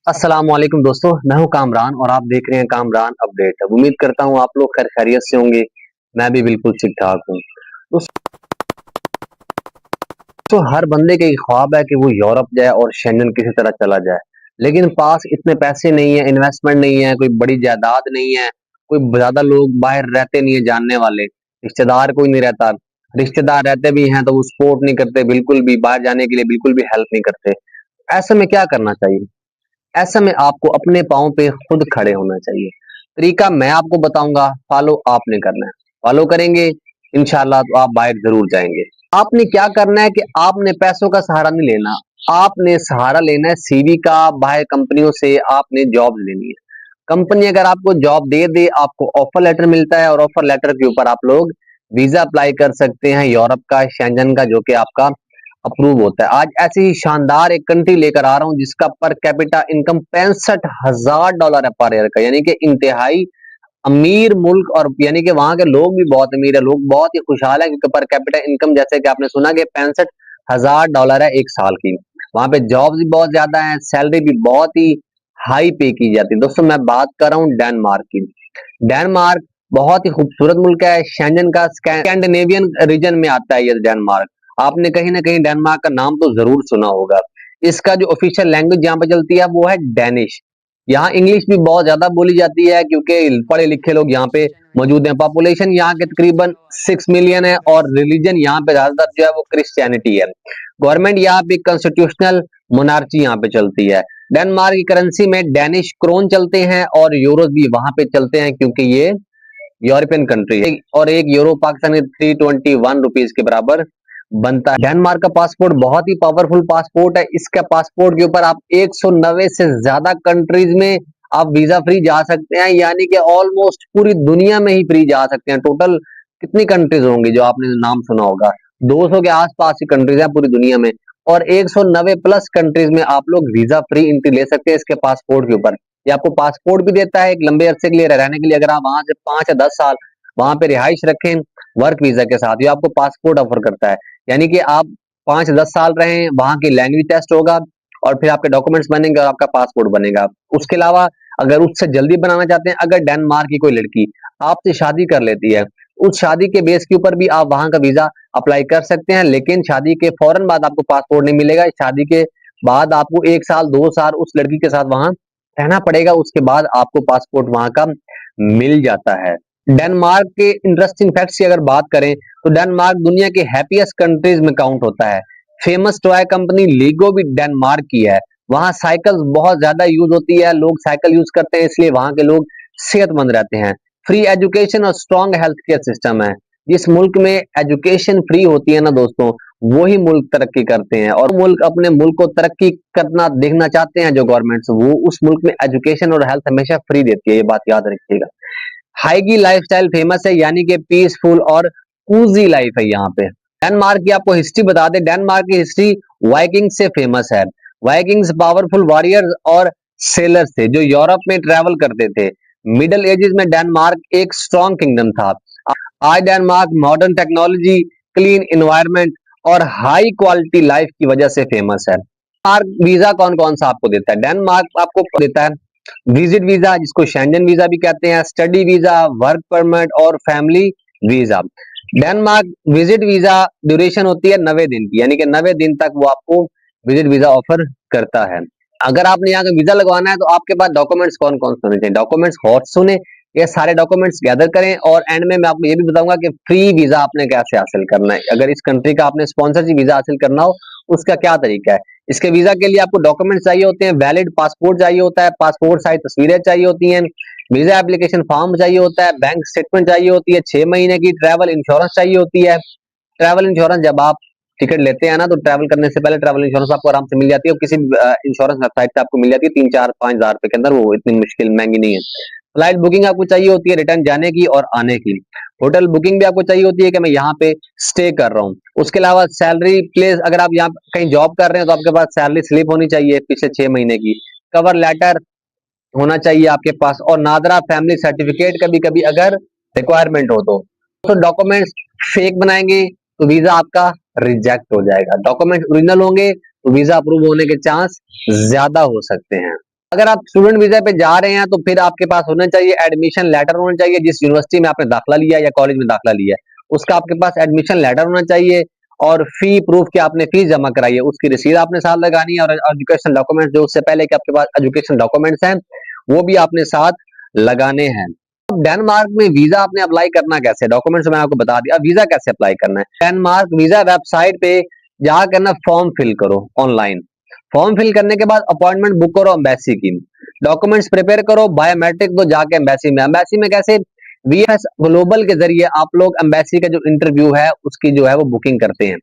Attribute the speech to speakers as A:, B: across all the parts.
A: अस्सलाम वालेकुम दोस्तों, मैं हूं कामरान और आप देख रहे हैं कामरान अपडेट। अब उम्मीद करता हूं आप लोग खैर खैरियत से होंगे। मैं भी बिल्कुल ठीक ठाक हूं। दोस्तों हर बंदे का एक ख्वाब है कि वो यूरोप जाए और शेंजन किसी तरह चला जाए, लेकिन पास इतने पैसे नहीं है, इन्वेस्टमेंट नहीं है, कोई बड़ी जायदाद नहीं है, कोई ज्यादा लोग बाहर रहते नहीं है जानने वाले, रिश्तेदार कोई नहीं रहता, रिश्तेदार रहते भी हैं तो वो सपोर्ट नहीं करते, बिल्कुल भी बाहर जाने के लिए बिल्कुल भी हेल्प नहीं करते। ऐसे में क्या करना चाहिए? ऐसे में आपको अपने पाँव पे खुद खड़े होना चाहिए। तरीका मैं आपको बताऊंगा, फॉलो आपने करना है। फॉलो करेंगे इंशाल्लाह तो आप बाहर जरूर जाएंगे। आपने क्या करना है कि आपने पैसों का सहारा नहीं लेना, आपने सहारा लेना है सीवी का। बाहर कंपनियों से आपने जॉब लेनी है। कंपनी अगर आपको जॉब दे दे, आपको ऑफर लेटर मिलता है और ऑफर लेटर के ऊपर आप लोग वीजा अप्लाई कर सकते हैं यूरोप का, शेंजन का, जो कि आपका अप्रूव होता है। आज ऐसी ही शानदार एक कंट्री लेकर आ रहा हूं जिसका पर कैपिटा इनकम $65,000 है पर ईयर का, यानी कि इंतहाई अमीर मुल्क। और यानी कि वहां के लोग भी बहुत अमीर है, लोग बहुत ही खुशहाल है, क्योंकि पर कैपिटा इनकम जैसे कि आपने सुना कि $65,000 है एक साल की। वहां पे जॉब्स भी बहुत ज्यादा है, सैलरी भी बहुत ही हाई पे की जाती है। दोस्तों मैं बात कर रहा हूँ डेनमार्क की। डेनमार्क बहुत ही खूबसूरत मुल्क है, शेंजन का स्कैंडिनेवियन रीजन में आता है ये डेनमार्क। आपने कहीं ना कहीं डेनमार्क का नाम तो जरूर सुना होगा। इसका जो ऑफिशियल लैंग्वेज यहाँ पे चलती है वो है डेनिश। यहाँ इंग्लिश भी बहुत ज्यादा बोली जाती है, क्योंकि पढ़े लिखे लोग यहाँ पे मौजूद हैं। पॉपुलेशन यहाँ के तकरीबन 6 मिलियन है और रिलीजन यहाँ पे ज्यादातर जो है वो क्रिश्चियनिटी है। गवर्नमेंट यहाँ पे कॉन्स्टिट्यूशनल मोनार्ची यहाँ पे चलती है। डेनमार्क की करेंसी में डेनिश क्रोन चलते हैं और यूरोज भी वहां पे चलते हैं, क्योंकि ये यूरोपियन कंट्री है। और एक यूरो पाकिस्तानी ₹321 के बराबर बनता है। डेनमार्क का पासपोर्ट बहुत ही पावरफुल पासपोर्ट है। इसका पासपोर्ट के ऊपर आप 190 से ज्यादा कंट्रीज में आप वीजा फ्री जा सकते हैं, यानी कि ऑलमोस्ट पूरी दुनिया में ही फ्री जा सकते हैं। टोटल कितनी कंट्रीज होंगी जो आपने नाम सुना होगा? 200 के आसपास की कंट्रीज हैं पूरी दुनिया में, और 190 प्लस कंट्रीज में आप लोग वीजा फ्री एंट्री ले सकते हैं इसके पासपोर्ट के ऊपर। ये आपको पासपोर्ट भी देता है एक लंबे अरसे के लिए रहने के लिए। अगर आप वहां से 5 या 10 साल वहां पे रिहाइश रखें वर्क वीजा के साथ, ये आपको पासपोर्ट ऑफर करता है। यानी कि आप 5 या 10 साल रहें, वहां की लैंग्वेज टेस्ट होगा और फिर आपके डॉक्यूमेंट्स बनेंगे और आपका पासपोर्ट बनेगा। उसके अलावा अगर उससे जल्दी बनाना चाहते हैं, अगर डेनमार्क की कोई लड़की आपसे शादी कर लेती है, उस शादी के बेस के ऊपर भी आप वहां का वीजा अप्लाई कर सकते हैं, लेकिन शादी के फौरन बाद आपको पासपोर्ट नहीं मिलेगा। शादी के बाद आपको 1 साल 2 साल उस लड़की के साथ वहां रहना पड़ेगा, उसके बाद आपको पासपोर्ट वहां का मिल जाता है। डेनमार्क के इंटरेस्टिंग फैक्ट्स की अगर बात करें तो डेनमार्क दुनिया के हैप्पीएस्ट कंट्रीज में काउंट होता है। फेमस टॉय कंपनी लीगो भी डेनमार्क की है। वहां साइकिल्स बहुत ज्यादा यूज होती है, लोग साइकिल यूज करते हैं, इसलिए वहां के लोग सेहतमंद रहते हैं। फ्री एजुकेशन और स्ट्रॉन्ग हेल्थ केयर सिस्टम है। जिस मुल्क में एजुकेशन फ्री होती है ना दोस्तों, वही मुल्क तरक्की करते हैं। और मुल्क अपने मुल्क को तरक्की करना देखना चाहते हैं जो गवर्नमेंट, वो उस मुल्क में एजुकेशन और हेल्थ हमेशा फ्री देती है, ये बात याद रखिएगा। हाईगी लाइफस्टाइल फेमस है, यानी कि पीसफुल और कूजी लाइफ है यहाँ पे। डेनमार्क की आपको हिस्ट्री बता दें, डेनमार्क की हिस्ट्री वाइकिंग से फेमस है। वाइकिंग्स पावरफुल वॉरियर्स और सेलर्स थे जो यूरोप में ट्रेवल करते थे। मिडल एजेस में डेनमार्क एक स्ट्रॉन्ग किंगडम था। आज Denmark modern technology, clean environment और हाई क्वालिटी लाइफ की वजह से फेमस है। डेनमार्क वीजा कौन कौन सा आपको देता है? डेनमार्क आपको देता है विजिट वीजा, जिसको शेंजन वीजा भी कहते हैं, स्टडी वीजा, वर्क परमिट और family visa. Denmark visit visa duration होती है 90 दिन की, यानी कि 90 दिन तक वो आपको विजिट वीजा ऑफर करता है। अगर आपने यहाँ का वीजा लगवाना है तो आपके पास डॉक्यूमेंट्स कौन कौन से होने चाहिए? डॉक्यूमेंट्स हॉट सुने, ये सारे डॉक्यूमेंट्स गैदर करें और एंड में मैं आपको ये भी बताऊंगा कि फ्री वीजा आपने कैसे हासिल करना है। अगर इस कंट्री का आपने स्पॉन्सरशिप वीजा हासिल करना हो, उसका क्या तरीका है? इसके वीजा के लिए आपको डॉक्यूमेंट्स चाहिए होते हैं, वैलिड पासपोर्ट चाहिए होता है, पासपोर्ट साइज तस्वीरें चाहिए होती हैं, वीजा एप्लीकेशन फॉर्म चाहिए होता है, बैंक स्टेटमेंट चाहिए होती है, 6 महीने की ट्रैवल इंश्योरेंस चाहिए होती है। ट्रैवल इंश्योरेंस जब आप टिकट लेते हैं ना, तो ट्रैवल करने से पहले ट्रैवल इंश्योरेंस आपको आराम से मिल जाती है, किसी इंश्योरेंस वेबसाइट से आपको मिल जाती है, 3 4 5 हज़ार रुपए के अंदर, वो इतनी मुश्किल महंगी नहीं है। फ्लाइट बुकिंग आपको चाहिए होती है रिटर्न जाने की और आने की। होटल बुकिंग भी आपको चाहिए होती है कि मैं यहाँ पे स्टे कर रहा हूँ। उसके अलावा सैलरी प्लेस, अगर आप यहाँ कहीं जॉब कर रहे हैं तो आपके पास सैलरी स्लिप होनी चाहिए पिछले 6 महीने की। कवर लेटर होना चाहिए आपके पास, और नादरा फैमिली सर्टिफिकेट कभी कभी अगर रिक्वायरमेंट हो तो डॉक्यूमेंट्स फेक बनाएंगे तो वीजा आपका रिजेक्ट हो जाएगा। डॉक्यूमेंट ओरिजिनल होंगे तो वीजा अप्रूव होने के चांस ज्यादा हो सकते हैं। अगर आप स्टूडेंट वीजा पे जा रहे हैं तो फिर आपके पास होना चाहिए एडमिशन लेटर होना चाहिए, जिस यूनिवर्सिटी में आपने दाखिला लिया या कॉलेज में दाखिला लिया है उसका आपके पास एडमिशन लेटर होना चाहिए, और फी प्रूफ की आपने फीस जमा कराई है उसकी रसीद आपने साथ लगानी है, और एजुकेशन डॉक्यूमेंट जो उससे पहले कि आपके पास एजुकेशन डॉक्यूमेंट्स हैं वो भी आपने साथ लगाने हैं। डेनमार्क में वीजा आपने अप्लाई करना कैसे, डॉक्यूमेंट्स मैंने आपको बता दिया, वीजा कैसे अप्लाई करना है। डेनमार्क वीजा वेबसाइट पे जा करना फॉर्म फिल करो ऑनलाइन, फॉर्म फिल करने के बाद अपॉइंटमेंट बुक करो एम्बेसी की, डॉक्यूमेंट्स प्रिपेयर करो, बायोमेट्रिक तो जाके एम्बेसी में कैसे वीएस ग्लोबल के जरिए आप लोग एम्बेसी का जो इंटरव्यू है उसकी जो है वो बुकिंग करते हैं,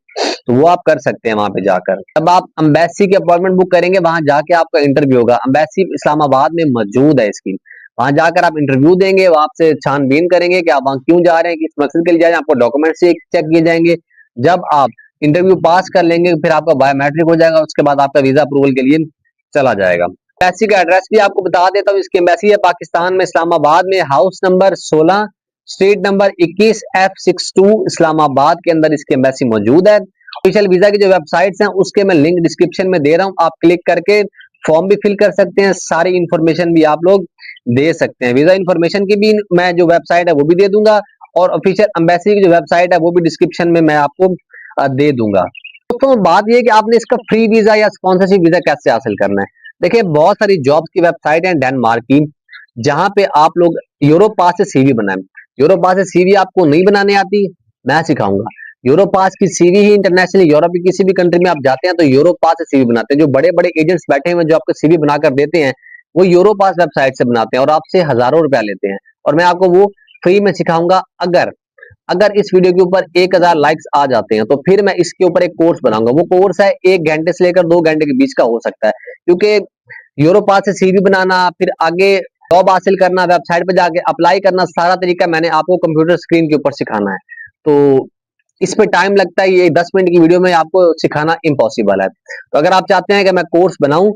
A: तो वो आप कर सकते हैं वहां पे जाकर। अब आप एम्बेसी की अपॉइंटमेंट बुक करेंगे, वहां जाके आपका इंटरव्यू होगा, एम्बेसी इस्लामाबाद में मौजूद है इसकी, वहां जाकर आप इंटरव्यू देंगे, वहां आपसे छानबीन करेंगे कि आप वहां क्यों जा रहे हैं, किस मकसद के लिए जा रहे हैं, आपको डॉक्यूमेंट चेक किए जाएंगे। जब आप इंटरव्यू पास कर लेंगे फिर आपका बायोमेट्रिक हो जाएगा, उसके बाद आपका वीजा अप्रूवल के लिए चला जाएगा। एम्बेसी का एड्रेस भी आपको बता देता हूँ, इसकी एम्बेसी है पाकिस्तान में इस्लामाबाद में, house number 16, street number 21F62 Islamabad के अंदर इसकी एम्बेसी मौजूद है। ऑफिशियल वीजा की जो वेबसाइट्स हैं उसके मैं लिंक डिस्क्रिप्शन में दे रहा हूँ, आप क्लिक करके फॉर्म भी फिल कर सकते हैं, सारी इंफॉर्मेशन भी आप लोग दे सकते हैं। वीजा इंफॉर्मेशन की भी मैं जो वेबसाइट है वो भी दे दूंगा, और ऑफिशियल एम्बेसी की जो वेबसाइट है वो भी डिस्क्रिप्शन में मैं आपको दे दूंगा। दोस्तों बात यह कि आपने इसका फ्री वीजा या स्पॉन्सरशिप वीजा कैसे हासिल करना है। देखिए बहुत सारी जॉब्स की वेबसाइट है डेनमार्क की, जहां पे आप लोग यूरोप पास से सीवी बनाएं। यूरोप पास से सीवी आपको नहीं बनाने आती, मैं सिखाऊंगा। यूरोप पास की सीवी ही इंटरनेशनल यूरोप की किसी भी कंट्री में आप जाते हैं तो यूरोप पास से सीवी बनाते हैं। जो बड़े बड़े एजेंट्स बैठे हुए जो आपको सीवी बनाकर देते हैं वो यूरोप पास वेबसाइट से बनाते हैं और आपसे हजारों रुपया लेते हैं, और मैं आपको वो फ्री में सिखाऊंगा। अगर अगर इस वीडियो के ऊपर 1000 लाइक्स आ जाते हैं तो फिर मैं इसके ऊपर एक कोर्स बनाऊंगा। वो कोर्स है 1 घंटे से लेकर 2 घंटे के बीच का हो सकता है, क्योंकि यूरोप पास से सीवी बनाना, फिर आगे जॉब हासिल करना, वेबसाइट पे जाके अप्लाई करना, सारा तरीका मैंने आपको कंप्यूटर स्क्रीन के ऊपर सिखाना है। तो इस पे टाइम लगता है, ये 10 मिनट की वीडियो में आपको सिखाना इम्पॉसिबल है। तो अगर आप चाहते हैं कि मैं कोर्स बनाऊं,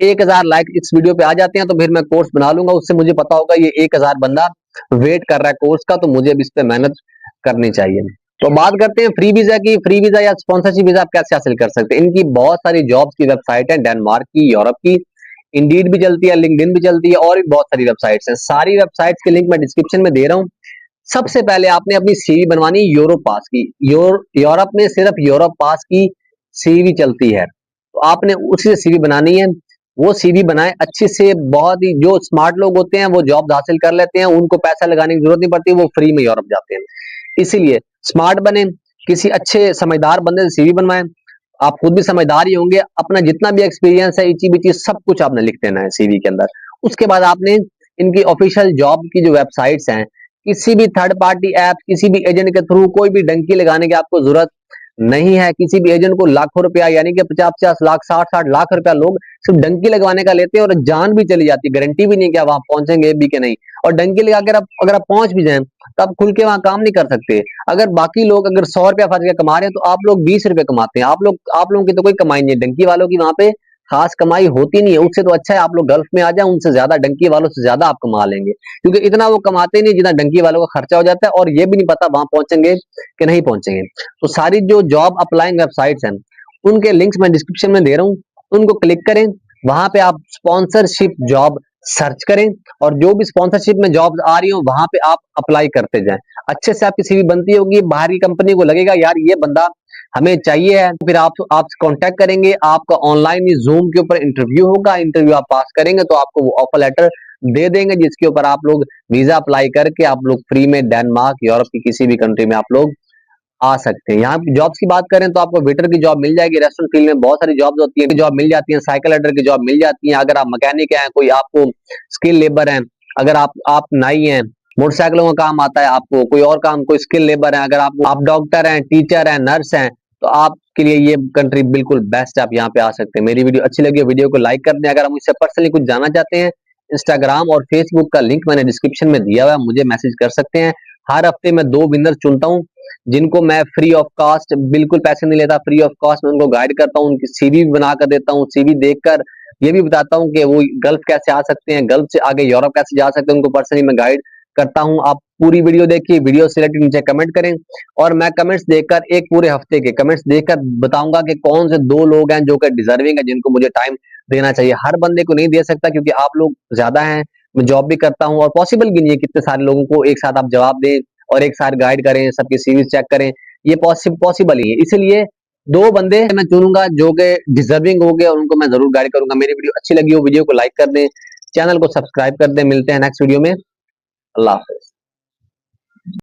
A: 1000 लाइक इस वीडियो पे आ जाते हैं तो फिर मैं कोर्स बना लूंगा। उससे मुझे पता होगा ये 1000 बंदा वेट कर रहा है कोर्स का, तो मुझे अब इस पे मेहनत करनी चाहिए। तो बात करते हैं फ्री वीजा की। फ्री वीजा या स्पॉन्सरशिप वीजा आप कैसे हासिल कर सकते हैं। इनकी बहुत सारी जॉब्स की वेबसाइट है, डेनमार्क की, यूरोप की, इंडीड भी चलती है, लिंक्डइन भी चलती है, और भी बहुत सारी वेबसाइट्स हैं। सारी वेबसाइट्स के लिंक मैं डिस्क्रिप्शन में दे रहा हूँ। सबसे पहले आपने अपनी सीवी बनवानी यूरोप पास की। यूरोप में सिर्फ यूरोप पास की सीवी चलती है, तो आपने उसी से सीवी बनानी है। वो सीवी बनाए अच्छे से, बहुत ही जो स्मार्ट लोग होते हैं वो जॉब हासिल कर लेते हैं, उनको पैसा लगाने की जरूरत नहीं पड़ती, वो फ्री में यूरोप जाते हैं। इसीलिए स्मार्ट बने, किसी अच्छे समझदार बंदे से सीवी बनवाएं। आप खुद भी समझदार ही होंगे, अपना जितना भी एक्सपीरियंस है इची बिची सब कुछ आपने लिख देना है सीवी के अंदर। उसके बाद आपने इनकी ऑफिशियल जॉब की जो वेबसाइट्स हैं, किसी भी थर्ड पार्टी ऐप, किसी भी एजेंट के थ्रू कोई भी डंकी लगाने की आपको जरूरत नहीं है। किसी भी एजेंट को लाखों रुपया, यानी कि 50-50 लाख, 60-60 लाख रुपया लोग सिर्फ डंकी लगवाने का लेते हैं, और जान भी चली जाती है, गारंटी भी नहीं क्या वहां पहुंचेंगे भी कि नहीं। और डंकी लगा कर अगर आप पहुंच भी जाए तो आप खुल के वहां काम नहीं कर सकते। अगर बाकी लोग अगर 100 रुपया फर्ज के कमा रहे हैं तो आप लोग 20 रुपए कमाते हैं। आप लोगों की तो कोई कमाई नहीं है, डंकी वालों की वहां पे खास कमाई होती नहीं है। उससे तो अच्छा है आप लोग गल्फ में आ जाए, उनसे ज्यादा, डंकी वालों से ज्यादा आप कमा लेंगे, क्योंकि इतना वो कमाते नहीं जितना डंकी वालों का खर्चा हो जाता है, और ये भी नहीं पता वहां पहुंचेंगे कि नहीं पहुंचेंगे। तो सारी जो जॉब अप्लाइंग वेबसाइट्स हैं उनके लिंक्स मैं डिस्क्रिप्शन में दे रहा हूँ, उनको क्लिक करें, वहां पे आप स्पॉन्सरशिप जॉब सर्च करें, और जो भी स्पॉन्सरशिप में जॉब्स आ रही हो वहां पे आप अप्लाई करते जाएं। अच्छे से आपकी सीवी बनती होगी, बाहर की कंपनी को लगेगा यार ये बंदा हमें चाहिए है, फिर आप कांटेक्ट करेंगे, आपका ऑनलाइन ही जूम के ऊपर इंटरव्यू होगा। इंटरव्यू आप पास करेंगे तो आपको वो ऑफर लेटर दे देंगे, जिसके ऊपर आप लोग वीजा अप्लाई करके आप लोग फ्री में डेनमार्क, यूरोप की किसी भी कंट्री में आप लोग आ सकते हैं। यहाँ जॉब्स की बात करें तो आपको वेटर की जॉब मिल जाएगी, रेस्टोरेंट फील्ड में बहुत सारी जॉब्स होती है, जॉब मिल जाती है, साइकिल राइडर की जॉब मिल जाती है। अगर आप मैकेनिक हैं, कोई आपको स्किल लेबर है, अगर आप नाई हैं, मोटरसाइकिलों का काम आता है आपको, कोई और काम, कोई स्किल लेबर है, अगर आप डॉक्टर हैं, टीचर हैं, नर्स हैं, तो आपके लिए ये कंट्री बिल्कुल बेस्ट है, आप यहाँ पे आ सकते हैं। मेरी वीडियो अच्छी लगी, वीडियो को लाइक कर दें। अगर आप मुझसे पर्सनली कुछ जानना चाहते हैं, इंस्टाग्राम और फेसबुक का लिंक मैंने डिस्क्रिप्शन में दिया हुआ है, मुझे मैसेज कर सकते हैं। हर हफ्ते मैं 2 विनर चुनता हूँ, जिनको मैं फ्री ऑफ कॉस्ट, बिल्कुल पैसे नहीं लेता, फ्री ऑफ कॉस्ट में उनको गाइड करता हूँ, उनकी सीवी भी बना कर देता हूँ। सीवी देखकर ये भी बताता हूँ कि वो गल्फ कैसे आ सकते हैं, गल्फ से आगे यूरोप कैसे जा सकते हैं, उनको पर्सनली मैं गाइड करता हूँ। आप पूरी वीडियो देखिए, वीडियो सिलेक्टेड नीचे कमेंट करें, और मैं कमेंट्स देखकर, एक पूरे हफ्ते के कमेंट्स देखकर बताऊंगा कि कौन से 2 लोग हैं जो कि डिजर्विंग है, जिनको मुझे टाइम देना चाहिए। हर बंदे को नहीं दे सकता क्योंकि आप लोग ज्यादा हैं, मैं जॉब भी करता हूँ और पॉसिबल भी नहीं है कितने सारे लोगों को एक साथ आप जवाब दें और एक साथ गाइड करें, सबकी सीवी चेक करें, ये पॉसिबल ही है। इसलिए 2 बंदे मैं चुनूंगा जो कि डिजर्विंग हो गए और उनको मैं जरूर गाइड करूंगा। मेरी वीडियो अच्छी लगी हो, वीडियो को लाइक कर दें, चैनल को सब्सक्राइब कर दें। मिलते हैं नेक्स्ट वीडियो में। अल्लाह हाफ़िज़।